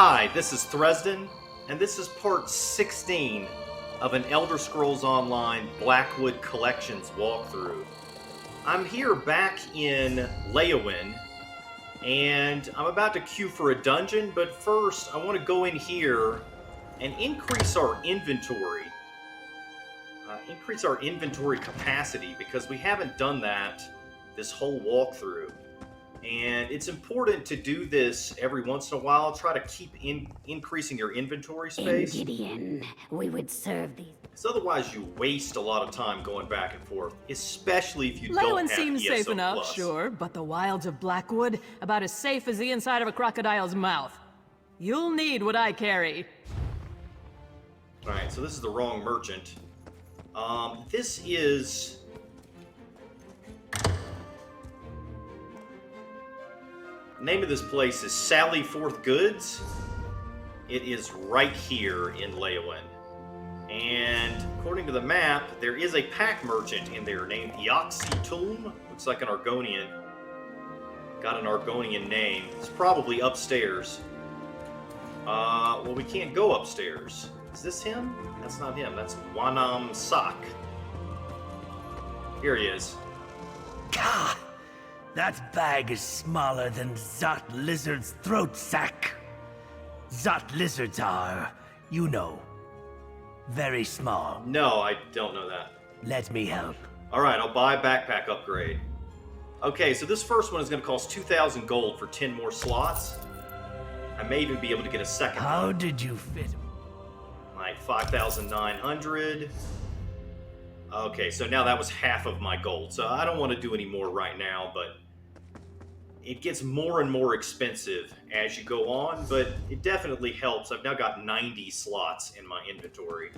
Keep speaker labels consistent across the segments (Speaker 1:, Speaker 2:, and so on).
Speaker 1: Hi, this is Thresden, and this is part 16 of an Elder Scrolls Online Blackwood Collections walkthrough. I'm here back in Leyawiin, and I'm about to queue for a dungeon, but first I want to go in here and increase our inventory. Increase our inventory capacity, because we haven't done that this whole walkthrough. And it's important to do this every once in a while. Try to keep increasing your inventory space.
Speaker 2: In Gideon, we would serve these.
Speaker 1: Because otherwise you waste a lot of time going back and forth, especially if you don't
Speaker 3: Leyawiin
Speaker 1: have
Speaker 3: seems
Speaker 1: ESO
Speaker 3: safe enough,
Speaker 1: Plus.
Speaker 3: sure, but the wilds of Blackwood, about as safe as the inside of a crocodile's mouth. You'll need what I carry.
Speaker 1: Alright, so this is the wrong merchant. This is... Name of this place is Sally Forth Goods. It is right here in Leyawiin. And according to the map, there is a pack merchant in there named Tulm. Looks like an Argonian. Got an Argonian name. It's probably upstairs. Well, we can't go upstairs. Is this him? That's not him. That's Wanam Sak. Here he is.
Speaker 4: Gah! That bag is smaller than Zot Lizard's throat sack. Zot Lizards are, you know, very small.
Speaker 1: No, I don't know that.
Speaker 4: Let me help.
Speaker 1: Alright, I'll buy a backpack upgrade. Okay, so this first one is going to cost 2,000 gold for 10 more slots. I may even be able to get a second
Speaker 4: How
Speaker 1: one.
Speaker 4: did you fit?
Speaker 1: Like 5,900. Okay, so now that was half of my gold. So I don't want to do any more right now, but it gets more and more expensive as you go on, but it definitely helps. I've now got 90 slots in my inventory.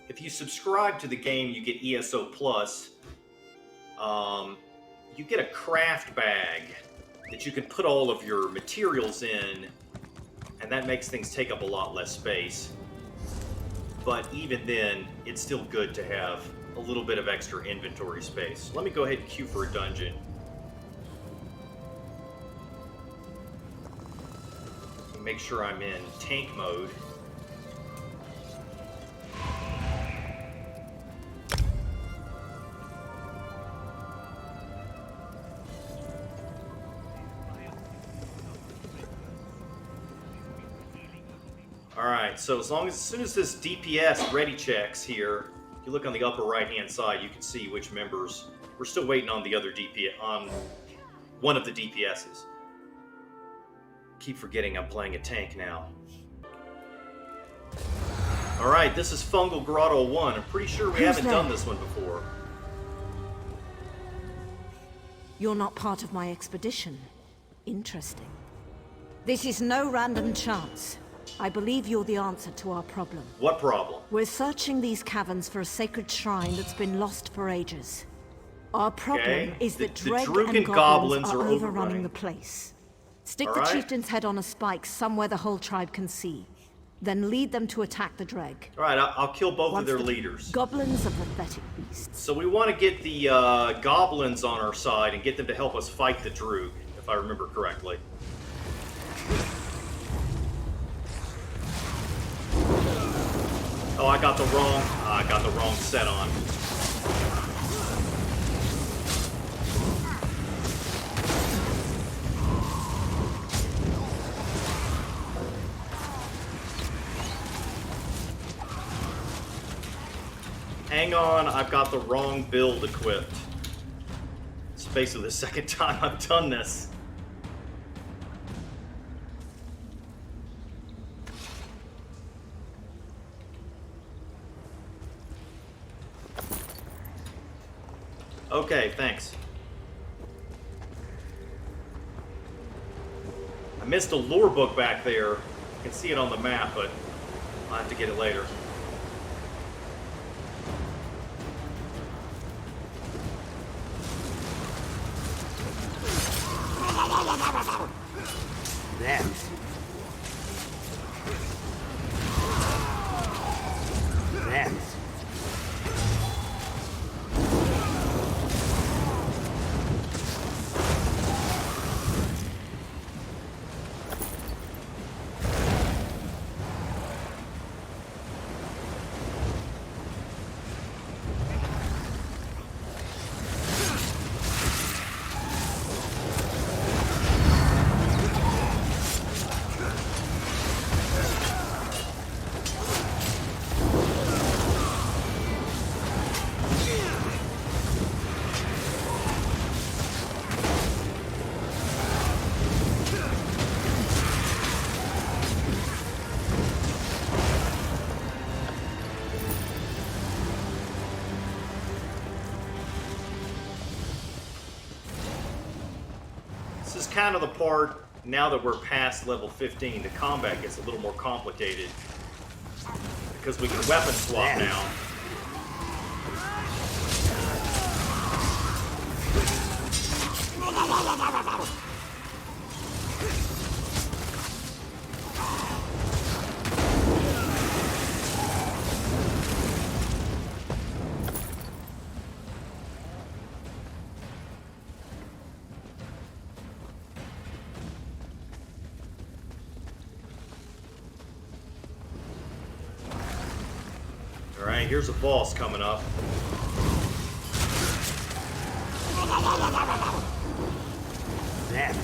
Speaker 1: If you subscribe to the game, you get ESO Plus. You get a craft bag that you can put all of your materials in, and that makes things take up a lot less space. But even then, it's still good to have a little bit of extra inventory space. Let me go ahead and queue for a dungeon. Make sure I'm in tank mode. Alright, so as soon as this DPS ready checks here, if you look on the upper right hand side, you can see which members. We're still waiting on the other DPS, on one of the DPSs. Keep forgetting I'm playing a tank now. Alright, this is Fungal Grotto 1. I'm pretty sure we haven't done this one before.
Speaker 5: You're not part of my expedition. Interesting. This is no random chance. I believe you're the answer to our problem.
Speaker 1: What problem?
Speaker 5: We're searching these caverns for a sacred shrine that's been lost for ages. Our problem is that Dreugh and goblins are overrunning the place. Stick the chieftain's head on a spike somewhere the whole tribe can see. Then lead them to attack the Dreugh.
Speaker 1: Alright, I'll kill both of their leaders.
Speaker 5: Goblins are pathetic beasts.
Speaker 1: So we want to get the goblins on our side and get them to help us fight the Dreugh, if I remember correctly. Oh, I got the wrong set on. Hang on, I've got the wrong build equipped. It's basically the second time I've done this. Okay, thanks. I missed a lore book back there. I can see it on the map, but I'll have to get it later.
Speaker 4: There. There.
Speaker 1: This is kind of the part, now that we're past level 15, the combat gets a little more complicated. Because we can weapon swap now. Alright, here's a boss coming up.
Speaker 4: Them.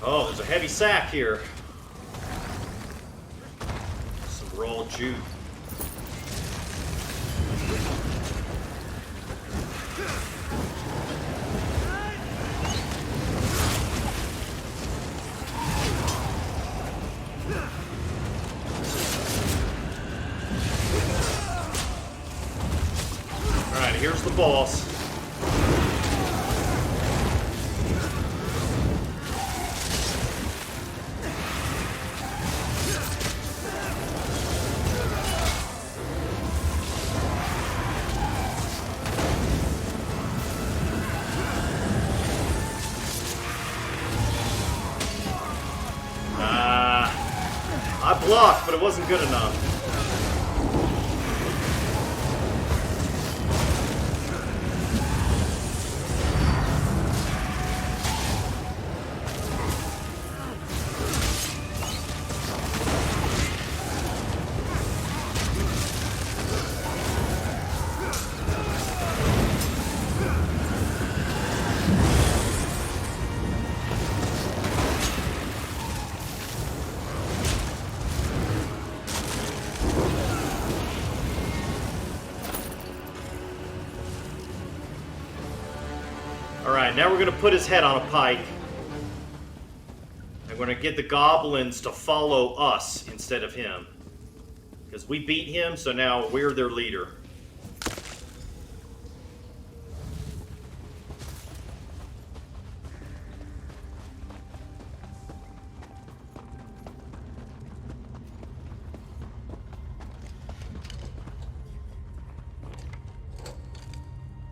Speaker 1: Oh, there's a heavy sack here. Some raw jute. Alright, here's the boss. I blocked, but it wasn't good enough. Alright, now we're going to put his head on a pike. I'm going to get the goblins to follow us instead of him. Because we beat him, so now we're their leader.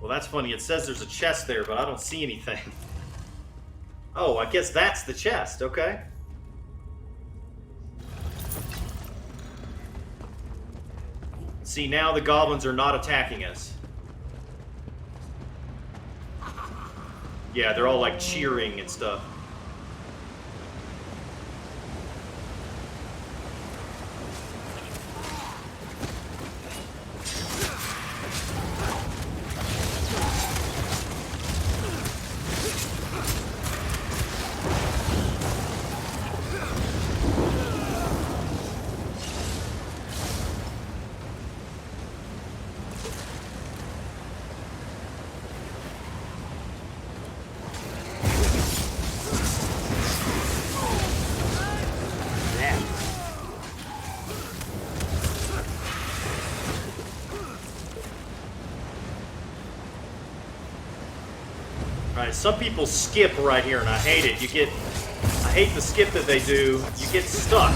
Speaker 1: Well, that's funny. It says there's a chest there, but I don't see anything. Oh, I guess that's the chest. Okay. See, now the goblins are not attacking us. Yeah, they're all like cheering and stuff. Alright, some people skip right here, and I hate it. I hate the skip that they do. You get stuck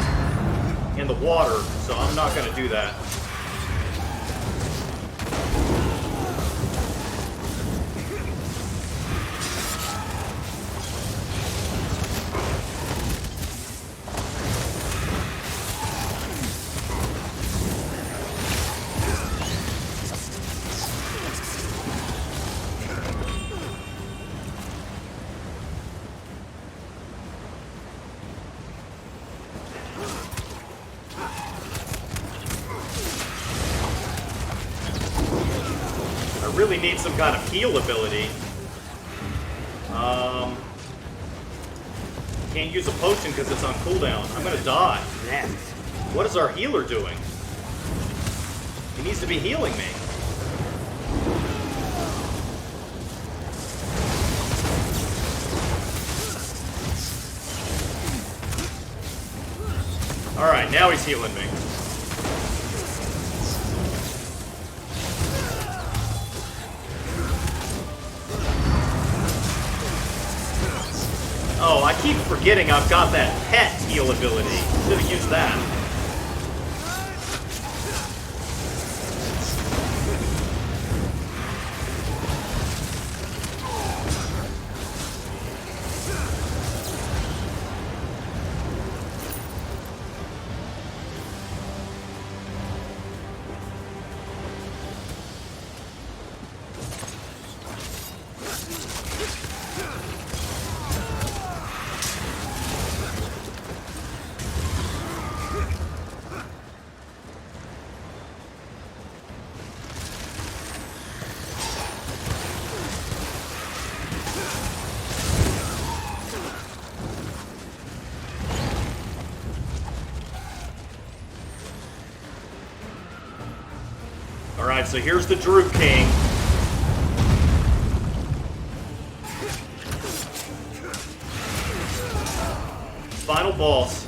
Speaker 1: in the water, so I'm not going to do that. Really need some kind of heal ability. Can't use a potion because it's on cooldown. I'm gonna die.
Speaker 4: Left.
Speaker 1: What is our healer doing? He needs to be healing me. Alright, now he's healing me. Oh, I keep forgetting I've got that pet heal ability. Should have used that. Alright, so here's the Dreugh King. Final boss.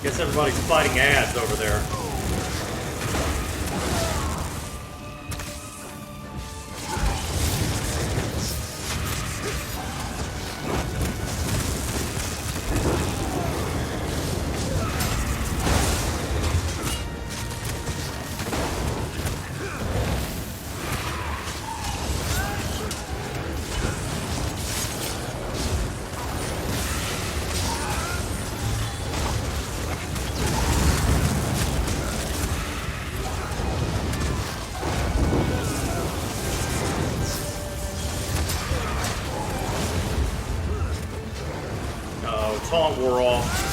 Speaker 1: Guess everybody's fighting ads over there. Taunt wore off.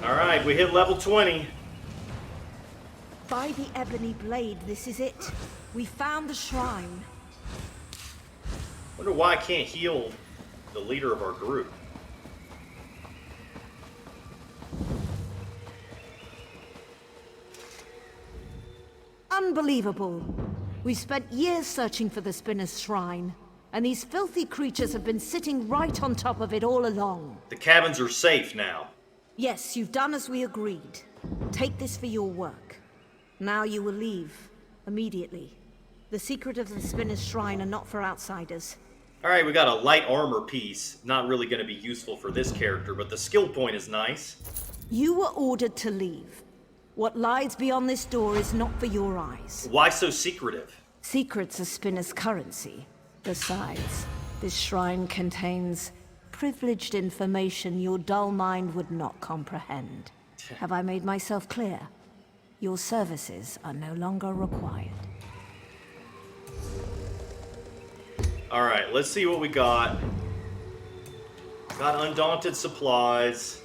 Speaker 1: All right, we hit level 20.
Speaker 5: By the ebony blade, this is it. We found the shrine.
Speaker 1: Wonder why I can't heal the leader of our group.
Speaker 5: Unbelievable. We spent years searching for the Spinner's Shrine, and these filthy creatures have been sitting right on top of it all along.
Speaker 1: The cabins are safe now.
Speaker 5: Yes, you've done as we agreed. Take this for your work. Now you will leave. Immediately. The secret of the Spinner's Shrine are not for outsiders.
Speaker 1: Alright, we got a light armor piece. Not really going to be useful for this character, but the skill point is nice.
Speaker 5: You were ordered to leave. What lies beyond this door is not for your eyes.
Speaker 1: Why so secretive?
Speaker 5: Secrets are Spinner's currency. Besides, this shrine contains privileged information your dull mind would not comprehend. Have I made myself clear? Your services are no longer required.
Speaker 1: Alright, let's see what we got. Got undaunted supplies.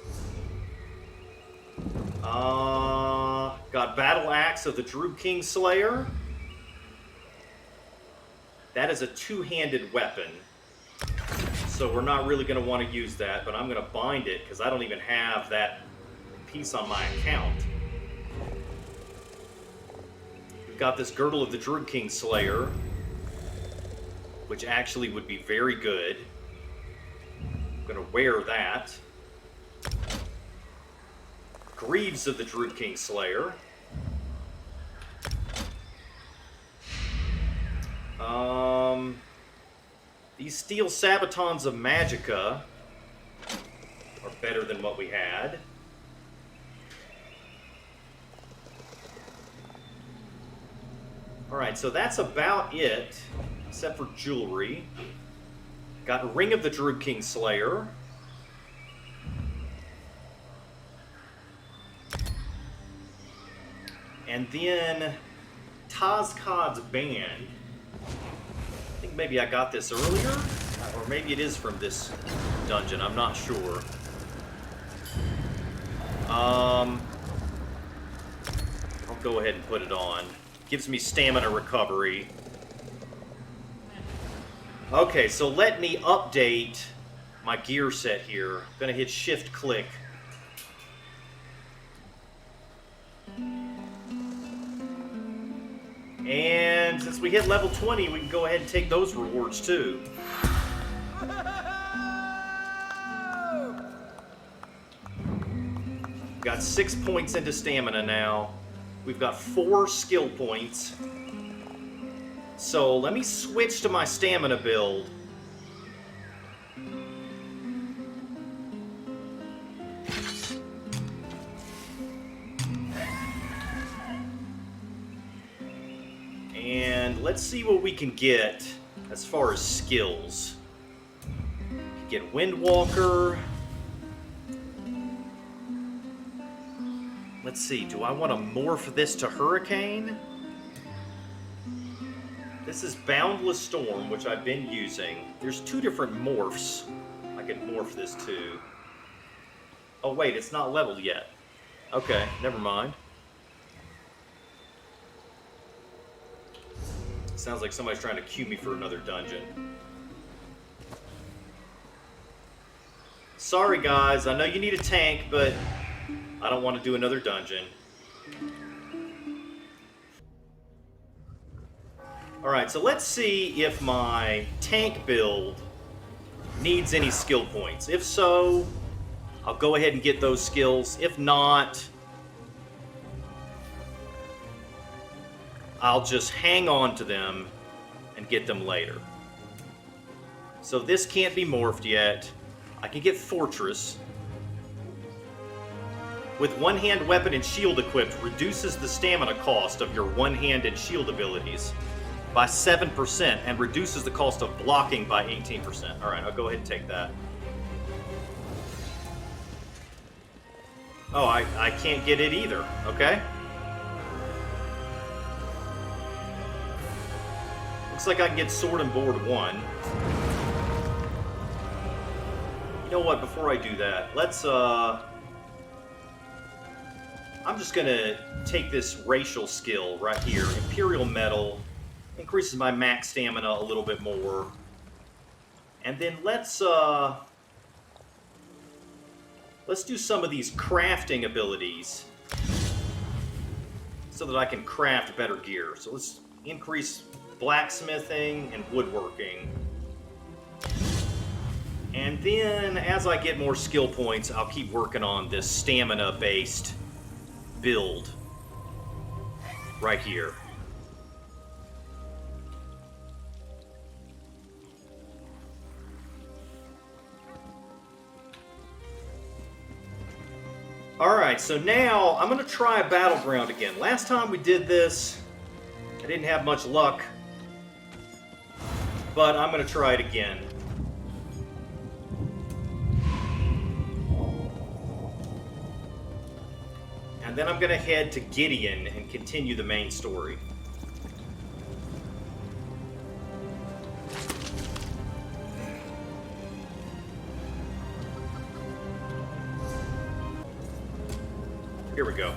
Speaker 1: Got Battle Axe of the Dreugh King Slayer. That is a two-handed weapon. So we're not really going to want to use that, but I'm going to bind it because I don't even have that piece on my account. We've got this Girdle of the Dreugh King Slayer, which actually would be very good. I'm going to wear that. Greaves of the Druid King Slayer. These Steel Sabatons of Magicka are better than what we had. Alright, so that's about it, except for jewelry. Got a Ring of the Druid King Slayer. And then Tazcod's Band. I think maybe I got this earlier, or maybe it is from this dungeon, I'm not sure. I'll go ahead and put it on. Gives me stamina recovery. Okay, so let me update my gear set here. I'm gonna hit shift click. And since we hit level 20, we can go ahead and take those rewards too. Got 6 points into stamina now. We've got 4 skill points. So let me switch to my stamina build. And let's see what we can get as far as skills. We can get Windwalker. Let's see, do I want to morph this to Hurricane? This is Boundless Storm, which I've been using. There's 2 different morphs I can morph this to. Oh wait, it's not leveled yet. Okay, never mind. Sounds like somebody's trying to queue me for another dungeon. Sorry guys, I know you need a tank, but I don't want to do another dungeon. Alright, so let's see if my tank build needs any skill points. If so, I'll go ahead and get those skills. If not, I'll just hang on to them and get them later. So this can't be morphed yet. I can get Fortress. With one-hand weapon and shield equipped, reduces the stamina cost of your one-handed shield abilities by 7% and reduces the cost of blocking by 18%. Alright, I'll go ahead and take that. Oh, I can't get it either. Okay. Looks like I can get Sword and Board 1. You know what, before I do that, let's, I'm just gonna take this racial skill right here. Imperial Metal. Increases my max stamina a little bit more. And then let's do some of these crafting abilities so that I can craft better gear. So let's increase blacksmithing and woodworking. And then, as I get more skill points, I'll keep working on this stamina-based build right here. Alright, so now I'm going to try a battleground again. Last time we did this, I didn't have much luck, but I'm going to try it again. And then I'm going to head to Gideon and continue the main story. Here we go.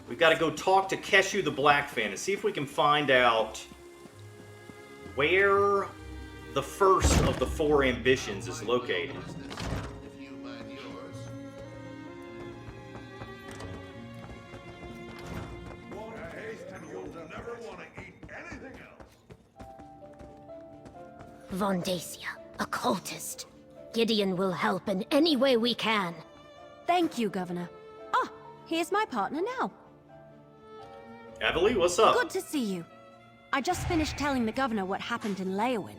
Speaker 1: We've got to go talk to Keshu the Black Fan and see if we can find out where the first of the 4 ambitions is located.
Speaker 2: Vondacia, occultist. Gideon will help in any way we can.
Speaker 5: Thank you, Governor. Ah, here's my partner now.
Speaker 1: Evelyn, what's up?
Speaker 5: Good to see you. I just finished telling the Governor what happened in Leowin.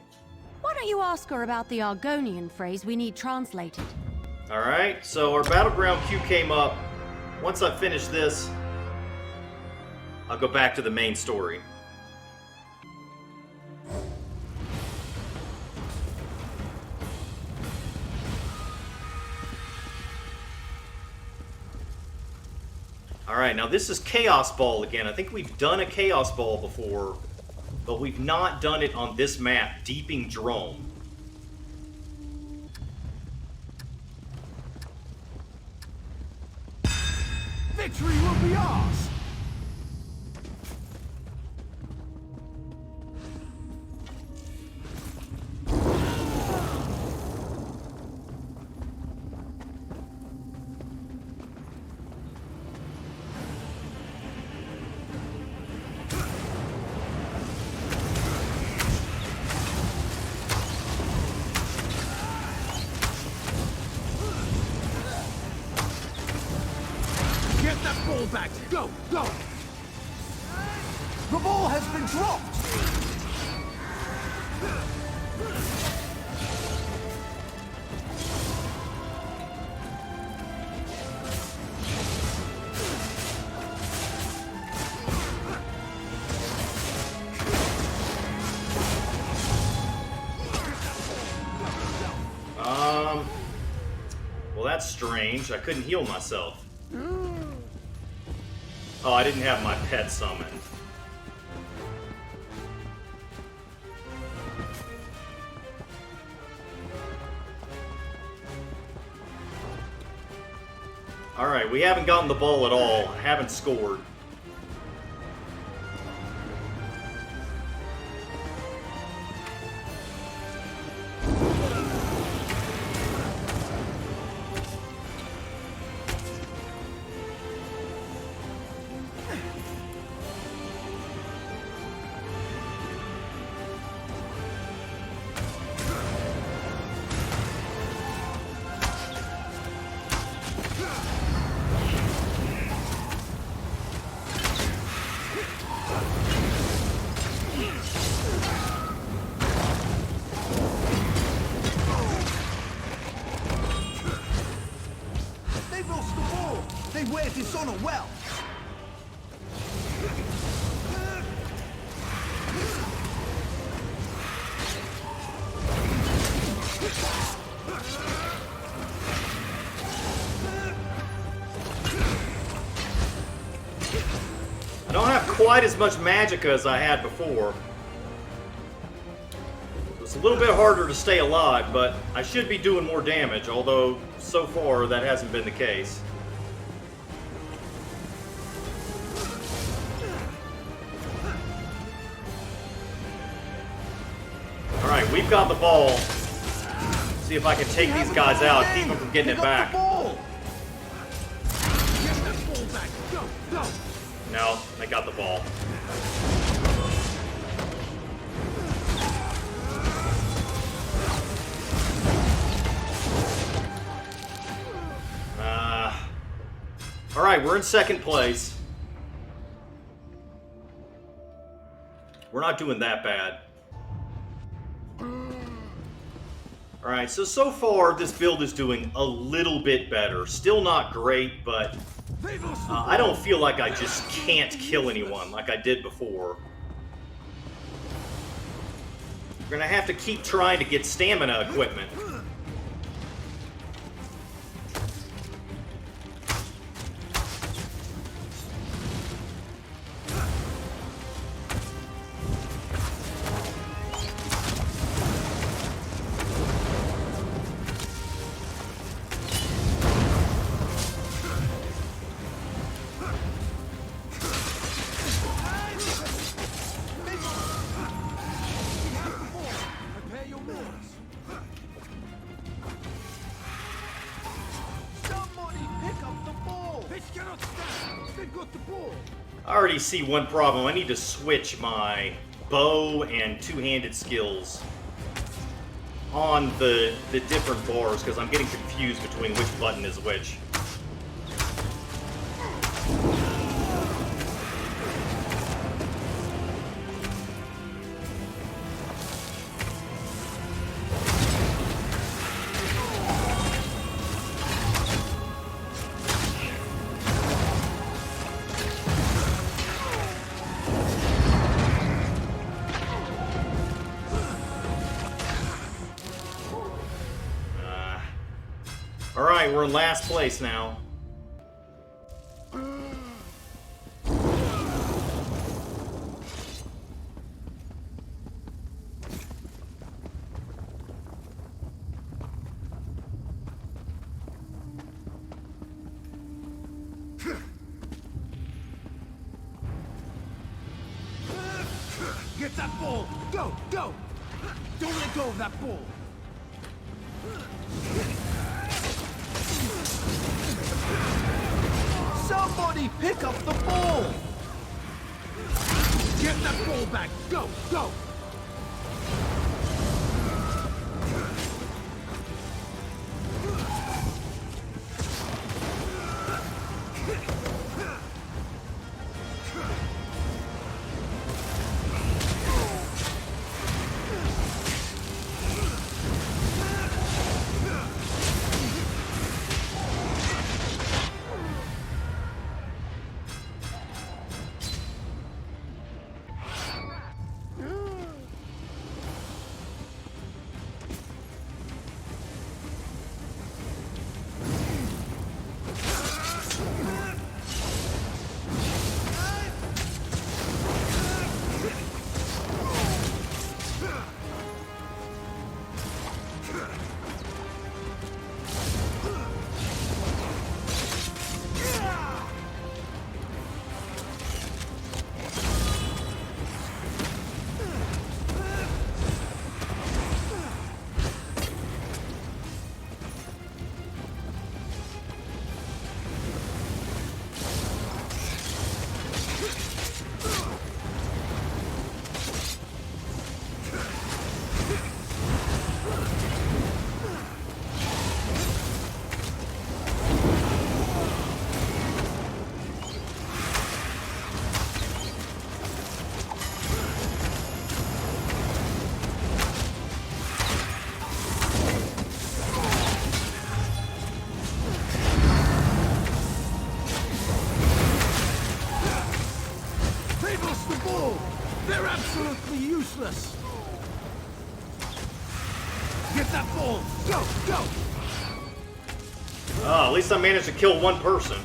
Speaker 5: Why don't you ask her about the Argonian phrase we need translated?
Speaker 1: Alright, so our battleground queue came up. Once I finish this, I'll go back to the main story. Alright, now this is Chaos Ball again. I think we've done a Chaos Ball before, but we've not done it on this map, Deeping Drome.
Speaker 4: Victory will be ours! Ball back! Go! Go! The ball has been dropped!
Speaker 1: Well, that's strange. I couldn't heal myself. Oh, I didn't have my pet summoned. Alright, we haven't gotten the ball at all. I haven't scored.
Speaker 4: Wear dishonor well.
Speaker 1: I don't have quite as much magicka as I had before. It's a little bit harder to stay alive, but I should be doing more damage, although so far that hasn't been the case. Alright, we've got the ball. See if I can take these guys out, keep them from getting it back. No, they got the ball. Alright, we're in second place. We're not doing that bad. Alright, so far this build is doing a little bit better. Still not great, but I don't feel like I just can't kill anyone like I did before. We're gonna have to keep trying to get stamina equipment.
Speaker 4: got the ball.
Speaker 1: I already see one problem. I need to switch my bow and two-handed skills on the different bars because I'm getting confused between which button is which. Alright, we're in last place now.
Speaker 4: Get that ball! Go! Go! Don't let go of that ball! Somebody pick up the ball! Get that ball back! Go! Go! They're absolutely useless! Get that ball! Go! Go!
Speaker 1: Oh, at least I managed to kill one person.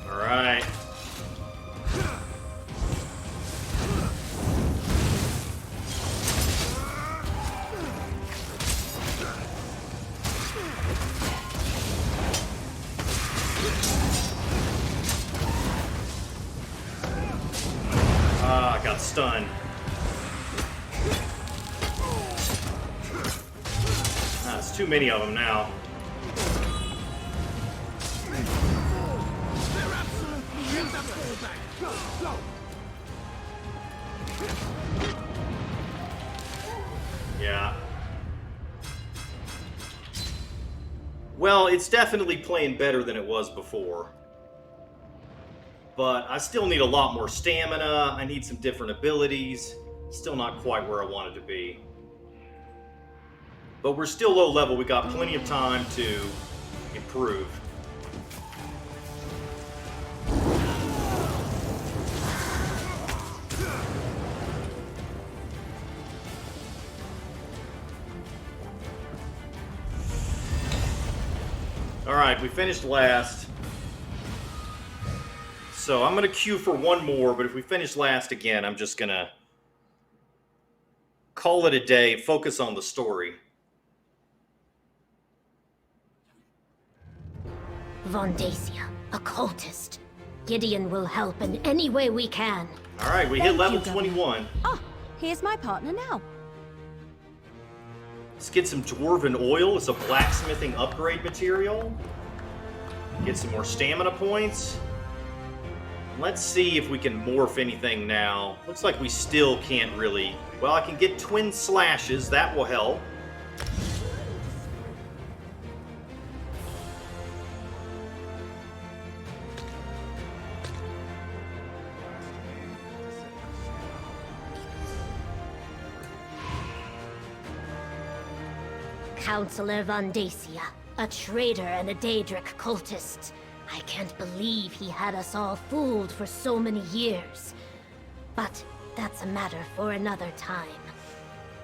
Speaker 1: Alright. Ah, I got stunned. Ah, it's too many of them now.
Speaker 4: Get that ball back! Go! Go!
Speaker 1: Yeah. Well, it's definitely playing better than it was before. But I still need a lot more stamina. I need some different abilities. Still not quite where I wanted to be. But we're still low level. We got plenty of time to improve. Alright, we finished last. So I'm going to queue for one more, but if we finish last again, I'm just going to call it a day, focus on the story.
Speaker 2: Vondacia, a cultist. Gideon will help in any way we can.
Speaker 1: Alright, we hit level
Speaker 5: Governor.
Speaker 1: 21.
Speaker 5: Ah, here's my partner now.
Speaker 1: Let's get some dwarven oil. It's a blacksmithing upgrade material. Get some more stamina points. Let's see if we can morph anything now. Looks like we still can't really... Well, I can get twin slashes. That will help.
Speaker 2: Counselor Vondacia, a traitor and a Daedric cultist. I can't believe he had us all fooled for so many years. But that's a matter for another time.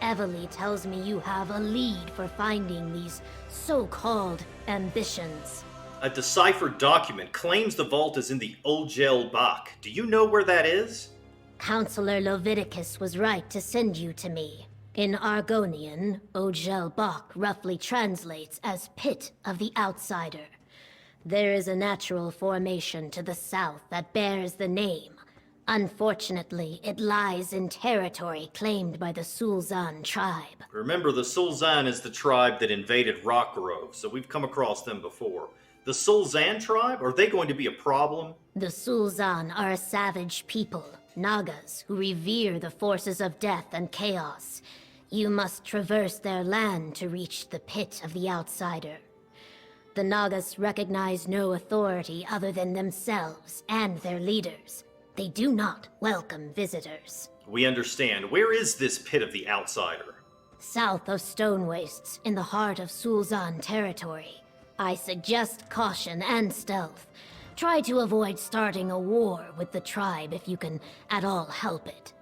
Speaker 2: Evely tells me you have a lead for finding these so-called ambitions.
Speaker 1: A deciphered document claims the vault is in the Ojel Bak. Do you know where that is?
Speaker 2: Counselor Leviticus was right to send you to me. In Argonian, Ojel Bak roughly translates as Pit of the Outsider. There is a natural formation to the south that bears the name. Unfortunately, it lies in territory claimed by the Sulzan tribe.
Speaker 1: Remember, the Sulzan is the tribe that invaded Rockgrove, so we've come across them before. The Sulzan tribe? Are they going to be a problem?
Speaker 2: The Sulzan are a savage people, Nagas, who revere the forces of death and chaos. You must traverse their land to reach the Pit of the Outsider. The Nagas recognize no authority other than themselves and their leaders. They do not welcome visitors.
Speaker 1: We understand. Where is this Pit of the Outsider?
Speaker 2: South of Stone Wastes, in the heart of Sulzan territory. I suggest caution and stealth. Try to avoid starting a war with the tribe if you can at all help it.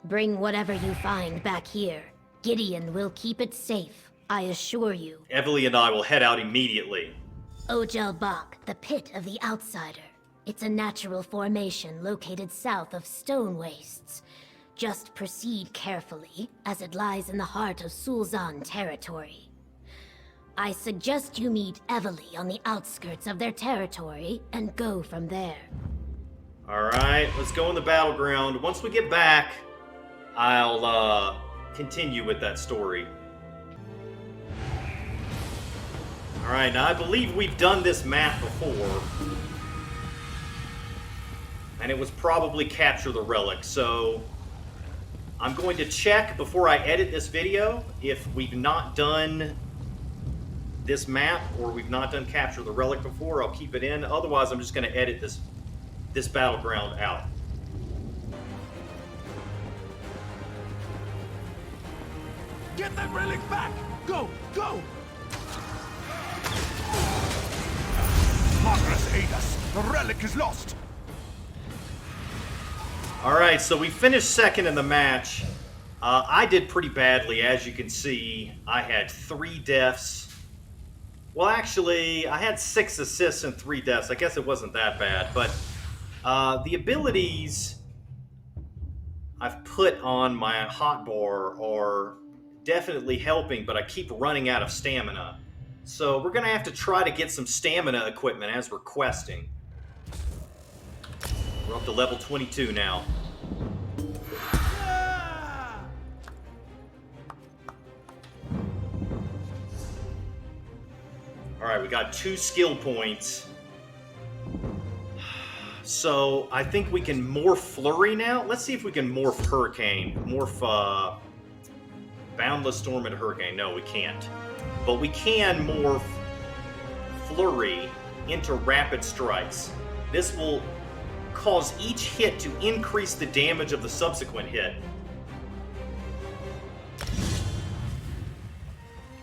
Speaker 2: Bring whatever you find back here. Gideon will keep it safe, I assure you.
Speaker 1: Evely and I will head out immediately.
Speaker 2: Ojel Bak, the Pit of the Outsider. It's a natural formation located south of Stone Wastes. Just proceed carefully, as it lies in the heart of Sulzan territory. I suggest you meet Evely on the outskirts of their territory and go from there.
Speaker 1: Alright, let's go in the battleground. Once we get back, I'll continue with that story. Alright, now I believe we've done this map before. And it was probably Capture the Relic, so I'm going to check before I edit this video if we've not done this map or we've not done Capture the Relic before. I'll keep it in. Otherwise, I'm just going to edit this battleground out.
Speaker 4: Get that relic back! Go! Go! Marcus, aid us! The relic is lost!
Speaker 1: Alright, so we finished second in the match. I did pretty badly, as you can see. I had 3 deaths. Well, actually, I had 6 assists and 3 deaths. I guess it wasn't that bad, but the abilities I've put on my hotbar are definitely helping, but I keep running out of stamina. So we're going to have to try to get some stamina equipment as we're questing. We're up to level 22 now. Alright, we got 2 skill points. So, I think we can morph Flurry now. Let's see if we can morph Hurricane. Morph, Boundless Storm and Hurricane. No, we can't. But we can morph Flurry into Rapid Strikes. This will cause each hit to increase the damage of the subsequent hit.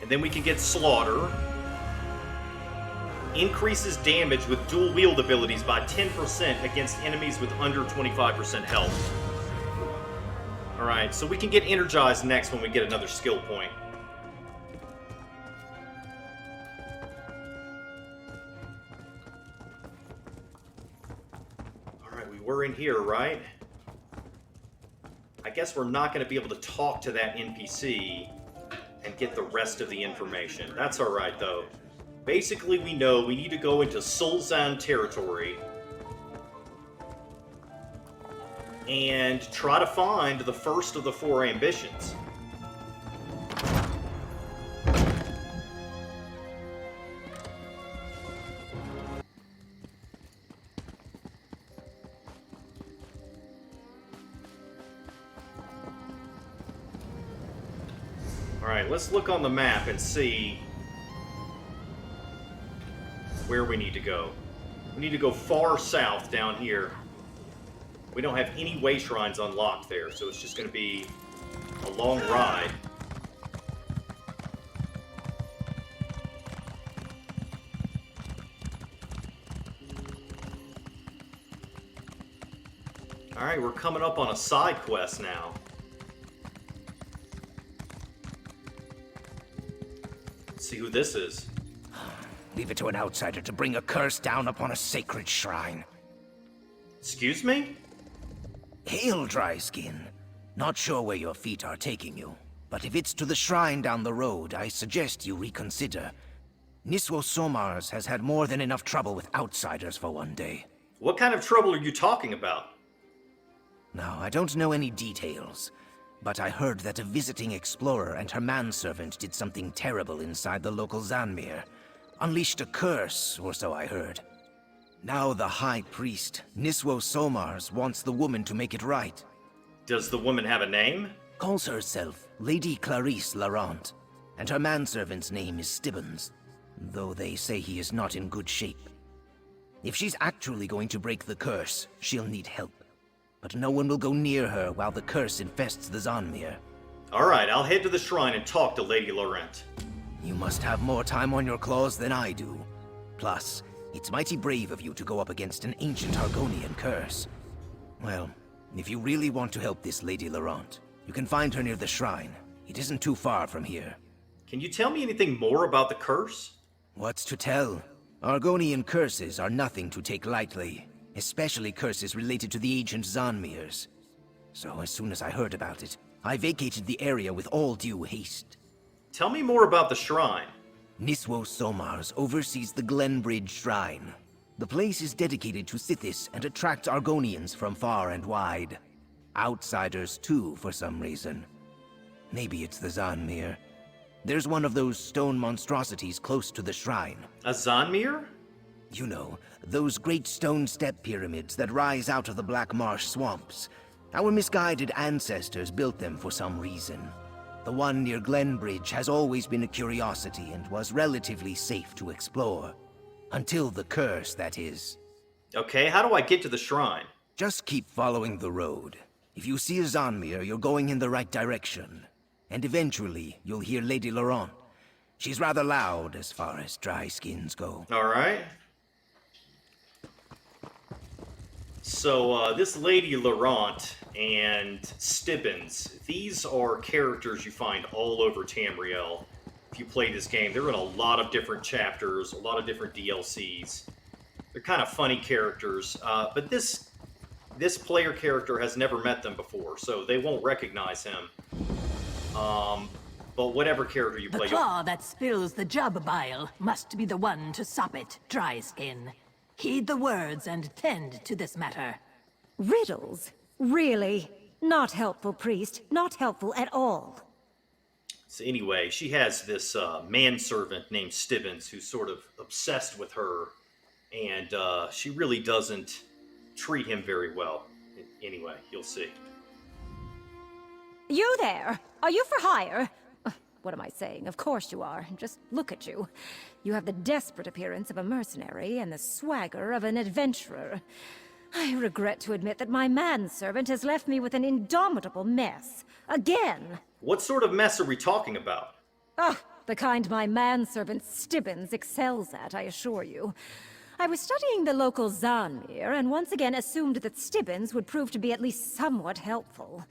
Speaker 1: And then we can get Slaughter. Increases damage with dual wield abilities by 10% against enemies with under 25% health. Alright, so we can get Energized next when we get another skill point. Alright, we were in here, right? I guess we're not going to be able to talk to that NPC and get the rest of the information. That's alright, though. Basically, we know we need to go into Sulzan territory and try to find the first of the 4 ambitions. Alright, let's look on the map and see where we need to go. We need to go far south down here. We don't have any way shrines unlocked there, so it's just going to be a long ride. Alright, we're coming up on a side quest now. Let's see who this is.
Speaker 6: Leave it to an outsider to bring a curse down upon a sacred shrine.
Speaker 1: Excuse me?
Speaker 6: Hail, Dryskin. Not sure where your feet are taking you, but if it's to the shrine down the road, I suggest you reconsider. Niswo Somars has had more than enough trouble with outsiders for one day.
Speaker 1: What kind of trouble are you talking about?
Speaker 6: Now, I don't know any details, but I heard that a visiting explorer and her manservant did something terrible inside the local Zanmir. Unleashed a curse, or so I heard. Now the High Priest, Niswo Somars, wants the woman to make it right.
Speaker 1: Does the woman have a name?
Speaker 6: Calls herself Lady Clarice Laurent, and her manservant's name is Stibbons, though they say he is not in good shape. If she's actually going to break the curse, she'll need help. But no one will go near her while the curse infests the Zanmir.
Speaker 1: Alright, I'll head to the shrine and talk to Lady Laurent.
Speaker 6: You must have more time on your claws than I do. Plus, it's mighty brave of you to go up against an ancient Argonian curse. Well, if you really want to help this Lady Laurent, you can find her near the shrine. It isn't too far from here.
Speaker 1: Can you tell me anything more about the curse?
Speaker 6: What's to tell? Argonian curses are nothing to take lightly, especially curses related to the ancient Zanmirs. So as soon as I heard about it, I vacated the area with all due haste.
Speaker 1: Tell me more about the shrine.
Speaker 6: Niswo Somars oversees the Glenbridge Shrine. The place is dedicated to Sithis and attracts Argonians from far and wide. Outsiders too, for some reason. Maybe it's the Zanmir. There's one of those stone monstrosities close to the shrine.
Speaker 1: A Zanmir?
Speaker 6: You know, those great stone step pyramids that rise out of the Black Marsh swamps. Our misguided ancestors built them for some reason. The one near Glenbridge has always been a curiosity and was relatively safe to explore. Until the curse, that is.
Speaker 1: Okay, how do I get to the shrine?
Speaker 6: Just keep following the road. If you see a Zanmir, you're going in the right direction. And eventually, you'll hear Lady Laurent. She's rather loud as far as dry skins go.
Speaker 1: Alright. So, this Lady Laurent and Stibbons, these are characters you find all over Tamriel. If you play this game, they're in a lot of different chapters, a lot of different DLCs. They're kind of funny characters, but this player character has never met them before, so they won't recognize him. But whatever character you play...
Speaker 3: The claw that spills the jub bile must be the one to sop it, Dryskin. Heed the words and tend to this matter.
Speaker 5: Riddles? Really? Not helpful, priest. Not helpful at all.
Speaker 1: So anyway, she has this manservant named Stibbons who's sort of obsessed with her, and she really doesn't treat him very well. Anyway, you'll see.
Speaker 5: You there? Are you for hire? What am I saying? Of course you are. Just look at you. You have the desperate appearance of a mercenary and the swagger of an adventurer. I regret to admit that my manservant has left me with an indomitable mess. Again!
Speaker 1: What sort of mess are we talking about?
Speaker 5: Ah, the kind my manservant Stibbons excels at, I assure you. I was studying the local Zanmir, and once again assumed that Stibbons would prove to be at least somewhat helpful.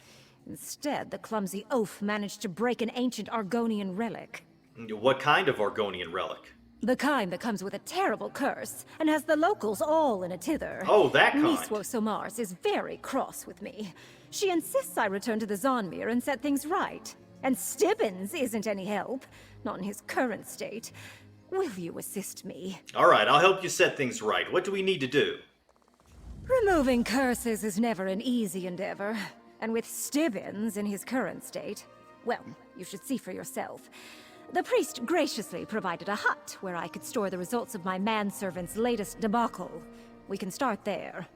Speaker 5: Instead, the clumsy oaf managed to break an ancient Argonian relic.
Speaker 1: What kind of Argonian relic?
Speaker 5: The kind that comes with a terrible curse, and has the locals all in a tither.
Speaker 1: Oh, that kind.
Speaker 5: Niswo Somars is very cross with me. She insists I return to the Zanmir and set things right. And Stibbons isn't any help, not in his current state.
Speaker 7: Will you assist me?
Speaker 1: Alright, I'll help you set things right. What do we need to do?
Speaker 7: Removing curses is never an easy endeavor. And with Stibbons in his current state, well, you should see for yourself. The priest graciously provided a hut where I could store the results of my manservant's latest debacle. We can start there.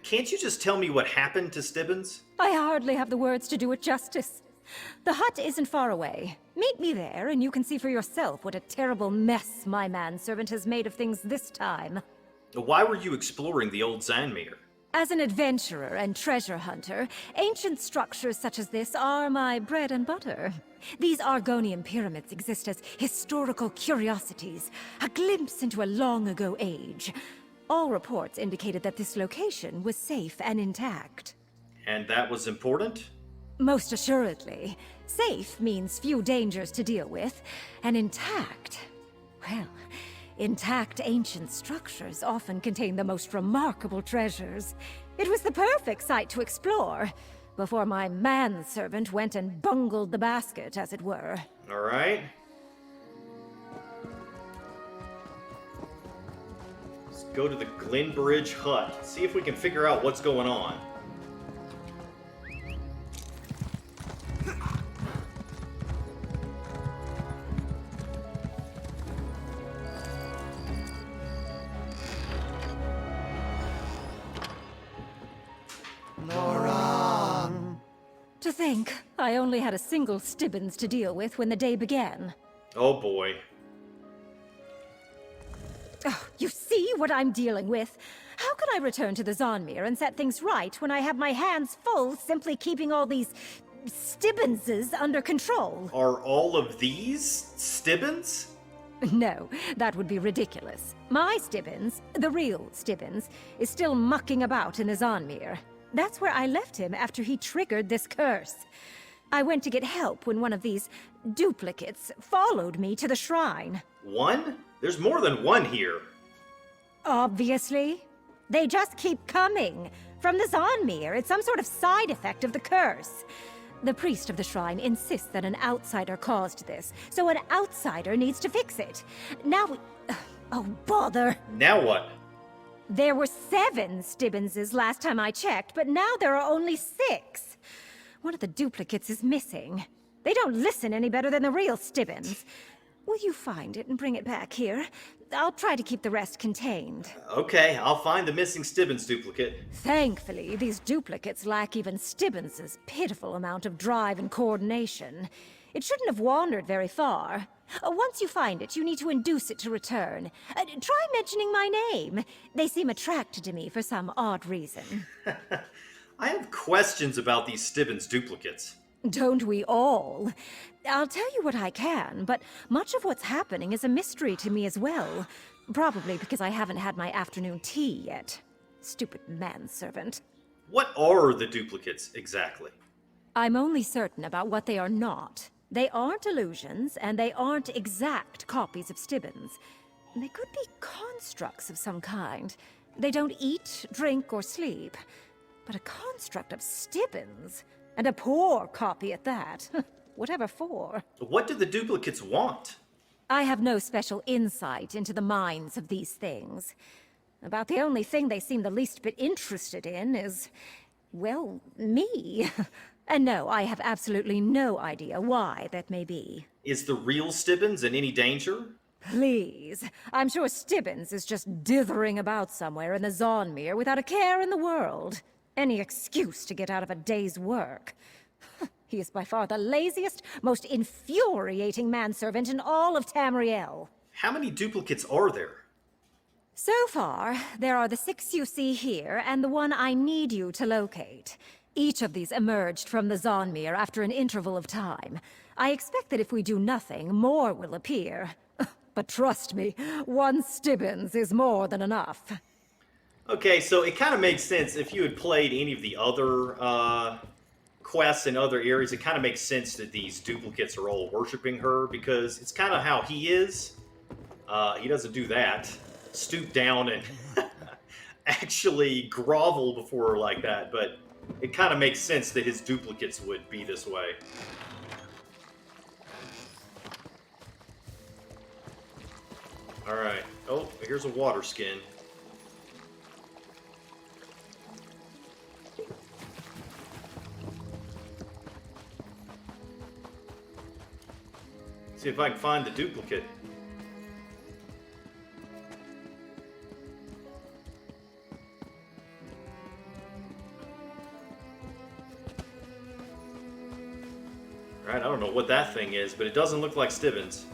Speaker 1: Can't you just tell me what happened to Stibbons?
Speaker 7: I hardly have the words to do it justice. The hut isn't far away. Meet me there, and you can see for yourself what a terrible mess my manservant has made of things this time.
Speaker 1: Why were you exploring the old Zanmir?
Speaker 7: As an adventurer and treasure hunter, ancient structures such as this are my bread and butter. These Argonian pyramids exist as historical curiosities, a glimpse into a long-ago age. All reports indicated that this location was safe and intact.
Speaker 1: And that was important?
Speaker 7: Most assuredly. Safe means few dangers to deal with, and intact, well, intact ancient structures often contain the most remarkable treasures. It was the perfect site to explore, before my manservant went and bungled the basket, as it were.
Speaker 1: All right. Let's go to the Glenbridge hut, see if we can figure out what's going on.
Speaker 7: To think, I only had a single Stibbons to deal with when the day began.
Speaker 1: Oh boy.
Speaker 7: Oh, you see what I'm dealing with? How can I return to the Zanmir and set things right when I have my hands full simply keeping all these Stibbonses under control?
Speaker 1: Are all of these Stibbons?
Speaker 7: No, that would be ridiculous. My Stibbons, the real Stibbons, is still mucking about in the Zanmir. That's where I left him after he triggered this curse. I went to get help when one of these duplicates followed me to the shrine.
Speaker 1: One? There's more than one here.
Speaker 7: Obviously. They just keep coming. From the Zanmir, it's some sort of side effect of the curse. The priest of the shrine insists that an outsider caused this, so an outsider needs to fix it. Now we... Oh, bother.
Speaker 1: Now what?
Speaker 7: There were 7 Stibbonses last time I checked, but now there are only 6. One of the duplicates is missing. They don't listen any better than the real Stibbons. Will you find it and bring it back here? I'll try to keep the rest contained.
Speaker 1: Okay, I'll find the missing Stibbons duplicate.
Speaker 7: Thankfully, these duplicates lack even Stibbons' pitiful amount of drive and coordination. It shouldn't have wandered very far. Once you find it, you need to induce it to return. Try mentioning my name. They seem attracted to me for some odd reason.
Speaker 1: I have questions about these Stibbons duplicates.
Speaker 7: Don't we all? I'll tell you what I can, but much of what's happening is a mystery to me as well. Probably because I haven't had my afternoon tea yet. Stupid manservant.
Speaker 1: What are the duplicates, exactly?
Speaker 7: I'm only certain about what they are not. They aren't illusions, and they aren't exact copies of Stibbons. They could be constructs of some kind. They don't eat, drink, or sleep. But a construct of Stibbons, and a poor copy at that. Whatever for.
Speaker 1: What do the duplicates want?
Speaker 7: I have no special insight into the minds of these things. About the only thing they seem the least bit interested in is, well, me. And no, I have absolutely no idea why that may be.
Speaker 1: Is the real Stibbons in any danger?
Speaker 7: Please. I'm sure Stibbons is just dithering about somewhere in the Zanmir without a care in the world. Any excuse to get out of a day's work. He is by far the laziest, most infuriating manservant in all of Tamriel.
Speaker 1: How many duplicates are there?
Speaker 7: So far, there are the 6 you see here, and the one I need you to locate. Each of these emerged from the Zanmir after an interval of time. I expect that if we do nothing, more will appear. But trust me, 1 Stibbons is more than enough.
Speaker 1: Okay, so it kind of makes sense if you had played any of the other quests in other areas. It kind of makes sense that these duplicates are all worshipping her, because it's kind of how he is. He doesn't do that. Stoop down and actually grovel before her like that, but it kind of makes sense that his duplicates would be this way. Alright. Oh, here's a water skin. See if I can find the duplicate. Alright, I don't know what that thing is, but it doesn't look like Stibbons.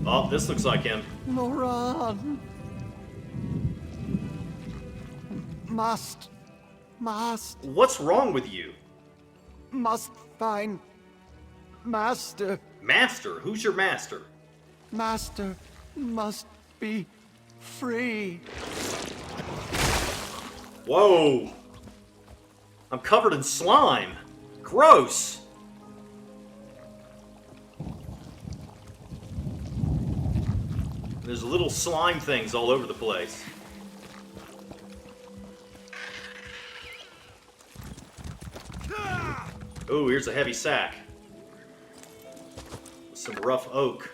Speaker 1: Oh, this looks like him.
Speaker 4: Loran! Must
Speaker 1: What's wrong with you?
Speaker 4: find Master.
Speaker 1: Master? Who's your master?
Speaker 4: Master must be free.
Speaker 1: Whoa! I'm covered in slime. Gross! There's little slime things all over the place. Ooh, here's a heavy sack. Some rough oak.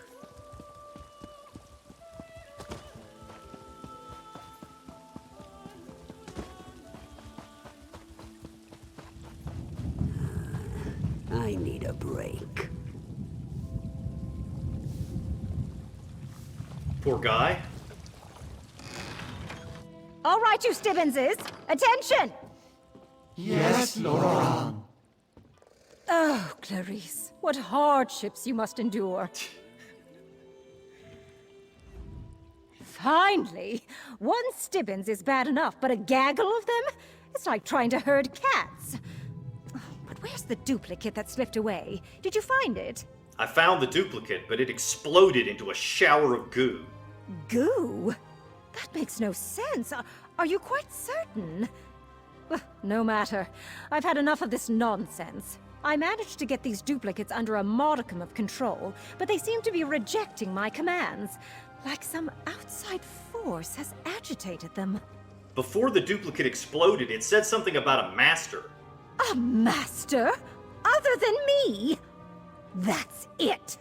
Speaker 3: I need a break.
Speaker 1: Poor guy.
Speaker 7: All right, you Stibbonses, attention!
Speaker 4: Yes, Loran.
Speaker 7: Oh, Clarice, what hardships you must endure. Finally! One Stibbons is bad enough, but a gaggle of them? It's like trying to herd cats. But where's the duplicate that slipped away? Did you find it?
Speaker 1: I found the duplicate, but it exploded into a shower of goo.
Speaker 7: Goo? That makes no sense. Are you quite certain? No matter. I've had enough of this nonsense. I managed to get these duplicates under a modicum of control, but they seem to be rejecting my commands. Like some outside force has agitated them.
Speaker 1: Before the duplicate exploded, it said something about a master.
Speaker 7: A master? Other than me? That's it!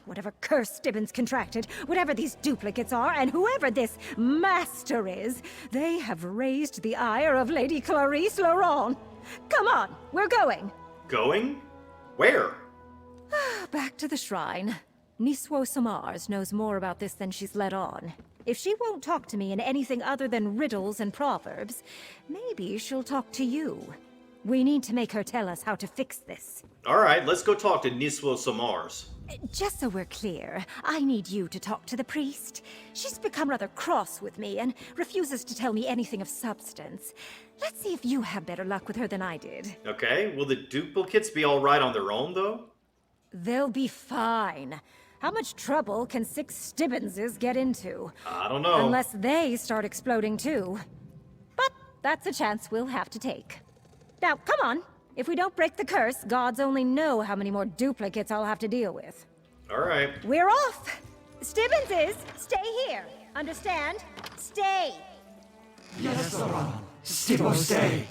Speaker 7: Whatever curse Stibbons contracted, whatever these duplicates are, and whoever this master is, they have raised the ire of Lady Clarice Laurent. Come on, we're going.
Speaker 1: Going? Where?
Speaker 7: Back to the shrine. Niswo Samars knows more about this than she's let on. If she won't talk to me in anything other than riddles and proverbs, maybe she'll talk to you. We need to make her tell us how to fix this.
Speaker 1: Alright, let's go talk to Niswo Samars.
Speaker 7: Just so we're clear, I need you to talk to the priest. She's become rather cross with me and refuses to tell me anything of substance. Let's see if you have better luck with her than I did.
Speaker 1: Okay, will the duplicates be alright on their own, though?
Speaker 7: They'll be fine. How much trouble can 6 Stibbonses get into?
Speaker 1: I don't know.
Speaker 7: Unless they start exploding too. But that's a chance we'll have to take. Now, come on. If we don't break the curse, gods only know how many more duplicates I'll have to deal with.
Speaker 1: Alright.
Speaker 7: We're off! Stibbonses, stay here. Understand? Stay!
Speaker 4: Yes, Loran. Stibbo, stay.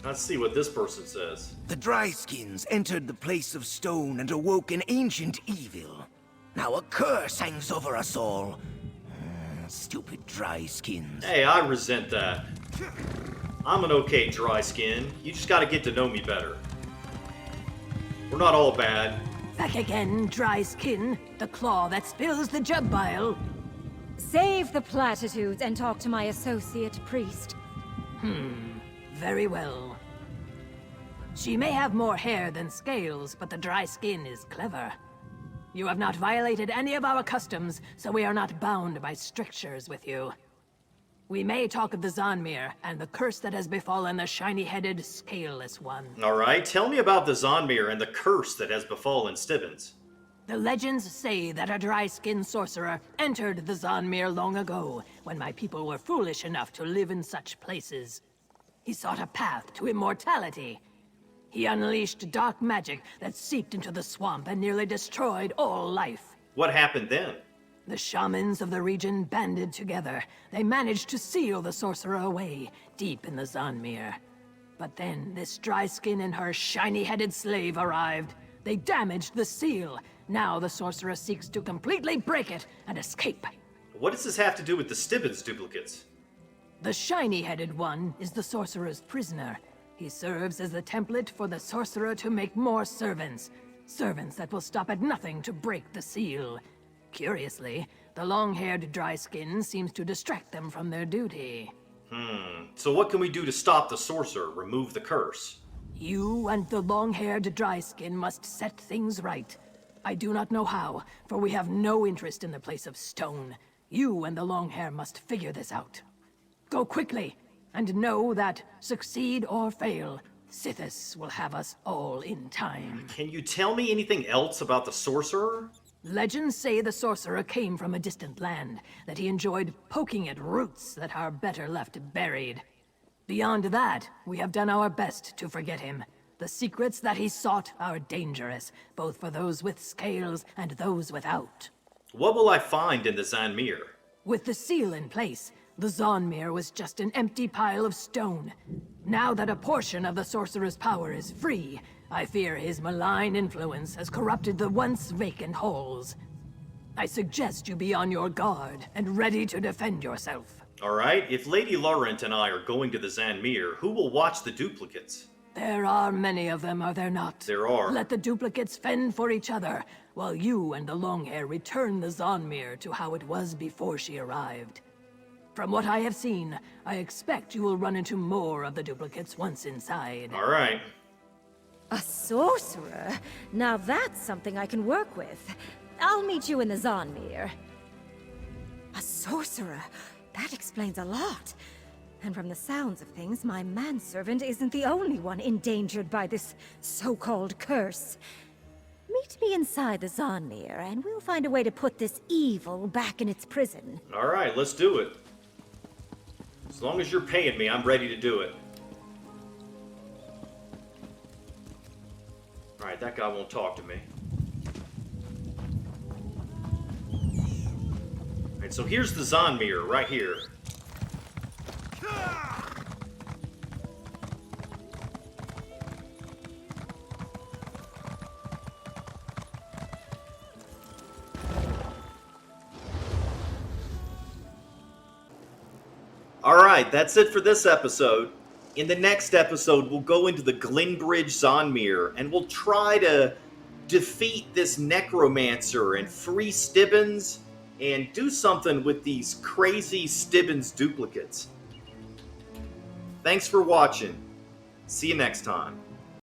Speaker 1: Let's see what this person says.
Speaker 6: The Dryskins entered the place of stone and awoke an ancient evil. Now a curse hangs over us all. Stupid Dryskins.
Speaker 1: Hey, I resent that. I'm an okay dry skin. You just gotta get to know me better. We're not all bad.
Speaker 3: Back again, dry skin. The claw that spills the jub bile.
Speaker 7: Save the platitudes and talk to my associate priest.
Speaker 3: Very well. She may have more hair than scales, but the dry skin is clever. You have not violated any of our customs, so we are not bound by strictures with you. We may talk of the Zonmir and the curse that has befallen the shiny-headed, scaleless one.
Speaker 1: Alright, tell me about the Zonmir and the curse that has befallen Stibbons.
Speaker 3: The legends say that a dry-skinned sorcerer entered the Zonmir long ago, when my people were foolish enough to live in such places. He sought a path to immortality. He unleashed dark magic that seeped into the swamp and nearly destroyed all life.
Speaker 1: What happened then?
Speaker 3: The shamans of the region banded together. They managed to seal the sorcerer away, deep in the Zanmir. But then this Dryskin and her shiny-headed slave arrived. They damaged the seal. Now the sorcerer seeks to completely break it and escape.
Speaker 1: What does this have to do with the Stibbons duplicates?
Speaker 3: The shiny-headed one is the sorcerer's prisoner. He serves as the template for the sorcerer to make more servants. Servants that will stop at nothing to break the seal. Curiously, the long-haired Dryskin seems to distract them from their duty.
Speaker 1: So what can we do to stop the sorcerer, remove the curse?
Speaker 3: You and the long-haired Dryskin must set things right. I do not know how, for we have no interest in the place of stone. You and the long hair must figure this out. Go quickly, and know that, succeed or fail, Sithis will have us all in time.
Speaker 1: Can you tell me anything else about the sorcerer?
Speaker 3: Legends say the sorcerer came from a distant land, that he enjoyed poking at roots that are better left buried. Beyond that, we have done our best to forget him. The secrets that he sought are dangerous, both for those with scales and those without.
Speaker 1: What will I find in the Zanmir?
Speaker 3: With the seal in place, the Zanmir was just an empty pile of stone. Now that a portion of the sorcerer's power is free, I fear his malign influence has corrupted the once vacant halls. I suggest you be on your guard and ready to defend yourself.
Speaker 1: Alright, if Lady Laurent and I are going to the Zanmir, who will watch the duplicates?
Speaker 3: There are many of them, are there not?
Speaker 1: There are.
Speaker 3: Let the duplicates fend for each other, while you and the Longhair return the Zanmir to how it was before she arrived. From what I have seen, I expect you will run into more of the duplicates once inside.
Speaker 1: Alright.
Speaker 7: A sorcerer? Now that's something I can work with. I'll meet you in the Zanmir. A sorcerer? That explains a lot. And from the sounds of things, my manservant isn't the only one endangered by this so-called curse. Meet me inside the Zanmir, and we'll find a way to put this evil back in its prison.
Speaker 1: Alright, let's do it. As long as you're paying me, I'm ready to do it. Alright, that guy won't talk to me. Alright, so here's the Zanmir, right here. Alright, that's it for this episode. In the next episode, we'll go into the Glenbridge Zanmir, and we'll try to defeat this necromancer and free Stibbons, and do something with these crazy Stibbons duplicates. Thanks for watching. See you next time.